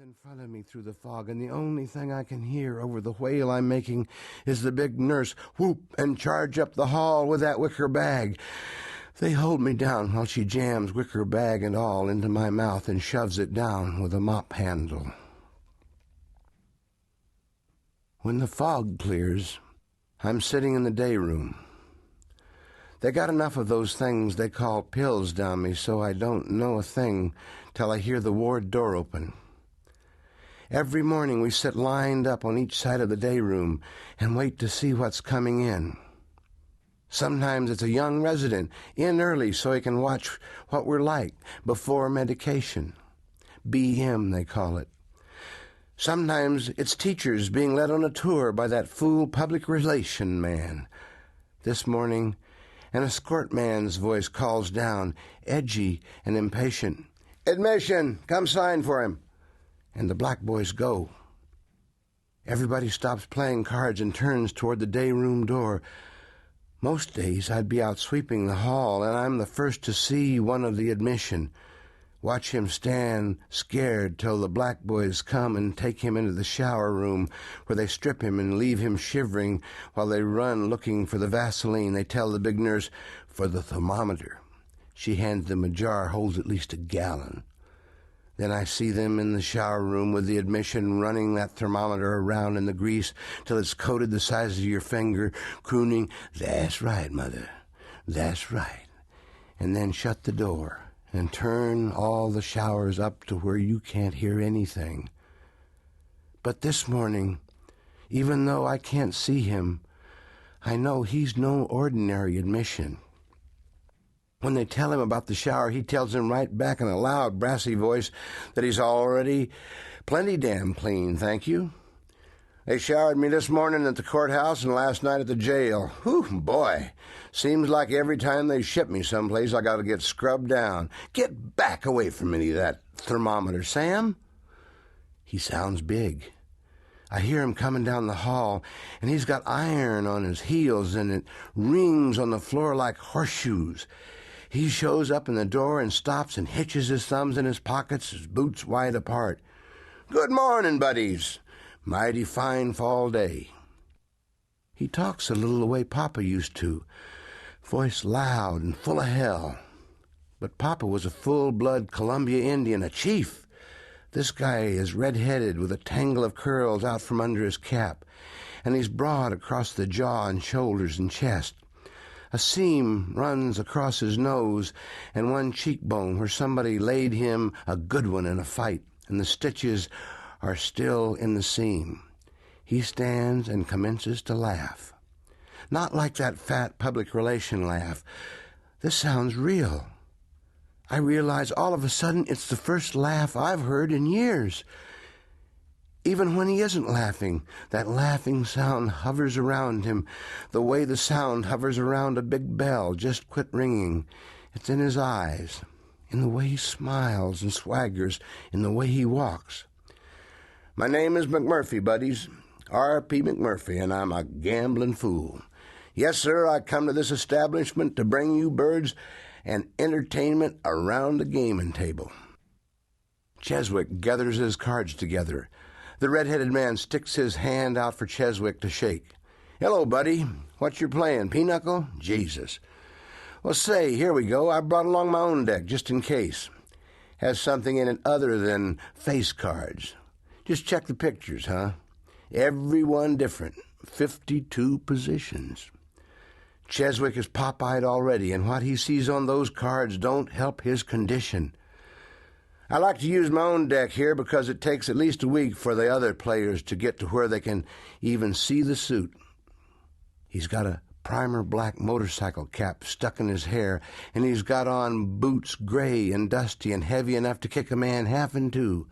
in front of me through the fog, and the only thing I can hear over the wail I'm making is the big nurse whoop and charge up the hall with that wicker bag. They hold me down while she jams wicker bag and all into my mouth and shoves it down with a mop handle. When the fog clears, I'm sitting in the day room. They got enough of those things they call pills down me so I don't know a thing till I hear the ward door open. Every morning we sit lined up on each side of the day room and wait to see what's coming in. Sometimes it's a young resident in early so he can watch what we're like before medication. BM, they call it. Sometimes it's teachers being led on a tour by that fool public relation man. This morning, an escort man's voice calls down, edgy and impatient. "Admission! Come sign for him!" And the black boys go. Everybody stops playing cards and turns toward the day room door. Most days I'd be out sweeping the hall, and I'm the first to see one of the admission. Watch him stand scared till the black boys come and take him into the shower room where they strip him and leave him shivering while they run looking for the Vaseline. They tell the big nurse, "For the thermometer." She hands them a jar, holds at least a gallon. Then I see them in the shower room with the admission running that thermometer around in the grease till it's coated the size of your finger, crooning, "That's right, mother, that's right," and then shut the door and turn all the showers up to where you can't hear anything. But this morning, even though I can't see him, I know he's no ordinary admission. When they tell him about the shower, he tells them right back in a loud, brassy voice that he's already plenty damn clean, thank you. They showered me this morning at the courthouse and last night at the jail. Whew, boy, seems like every time they ship me someplace I got to get scrubbed down. Get back away from me, that thermometer, Sam. He sounds big. I hear him coming down the hall, and he's got iron on his heels, and it rings on the floor like horseshoes. He shows up in the door and stops and hitches his thumbs in his pockets, his boots wide apart. "Good morning, buddies. Mighty fine fall day." He talks a little the way Papa used to, voice loud and full of hell. But Papa was a full-blood Columbia Indian, a chief. This guy is red-headed with a tangle of curls out from under his cap, and he's broad across the jaw and shoulders and chest. A seam runs across his nose and one cheekbone where somebody laid him a good one in a fight, and the stitches are still in the seam. He stands and commences to laugh. Not like that fat public relation laugh. This sounds real. I realize all of a sudden it's the first laugh I've heard in years. Even when he isn't laughing, that laughing sound hovers around him the way the sound hovers around a big bell just quit ringing. It's in his eyes, in the way he smiles and swaggers, in the way he walks. "My name is McMurphy, buddies, R.P. McMurphy, and I'm a gambling fool. Yes, sir, I come to this establishment to bring you birds and entertainment around the gaming table." Cheswick gathers his cards together. The red-headed man sticks his hand out for Cheswick to shake. "Hello, buddy. What you playing, pinochle? Jesus. Well, say, here we go. I brought along my own deck, just in case. Has something in it other than face cards. Just check the pictures, huh? Every one different. 52 positions. Cheswick is pop-eyed already, and what he sees on those cards don't help his condition. I like to use my own deck here because it takes at least a week for the other players to get to where they can even see the suit. He's got a primer black motorcycle cap stuck in his hair, and he's got on boots gray and dusty and heavy enough to kick a man half in two.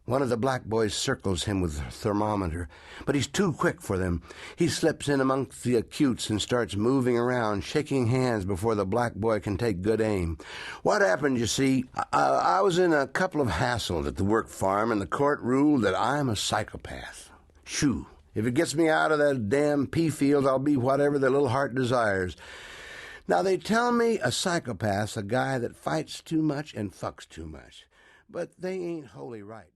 One of the black boys circles him with a thermometer, but he's too quick for them. He slips in amongst the acutes and starts moving around, shaking hands before the black boy can take good aim. "What happened, you see? I was in a couple of hassles at the work farm, and the court ruled that I'm a psychopath. Shoo, if it gets me out of that damn pea field, I'll be whatever the little heart desires. Now, they tell me a psychopath's a guy that fights too much and fucks too much, but they ain't wholly right.